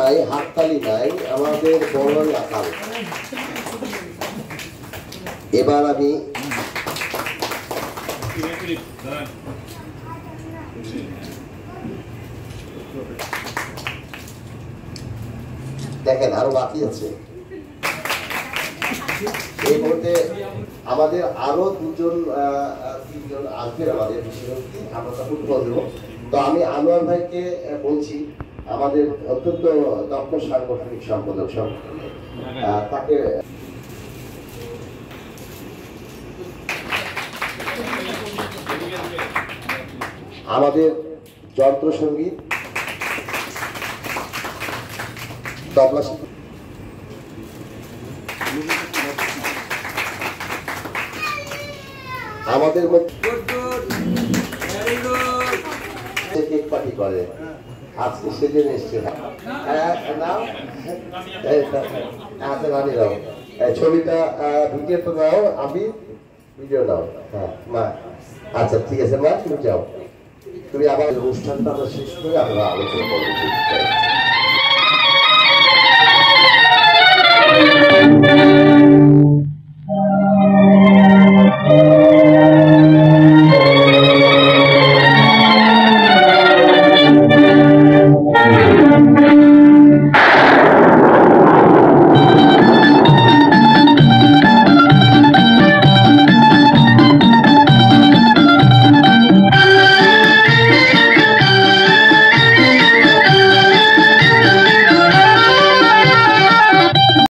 নাই, হাততালি নাই, আমাদের বড় আকাল। এবার আমি দেখেন আরো বাকি আছে। এই মুহূর্তে আমাদের আরো তিনজন আসবেন আমাদের বিশেষজ্ঞ, আমরা তখন বলবো। তো আমি আনোয়ার ভাইকে বলছি, আমাদের অত্যন্ত দক্ষ সাংগঠনিক সম্পাদক তাকে আমাদের যন্ত্র সঙ্গীত তবলা আমাদের কেক পার্টি করে আজকে সেদিন এসছে। আচ্ছা রানি দাও ছবিটা, ভিডিও তো নাও, আমি ভিডিও নাও। হ্যাঁ মা, আচ্ছা ঠিক আছে মা, তুমি যাও, তুমি আবার অনুষ্ঠানটা আমরা শেষ করে আমরা আলোচনা করবো।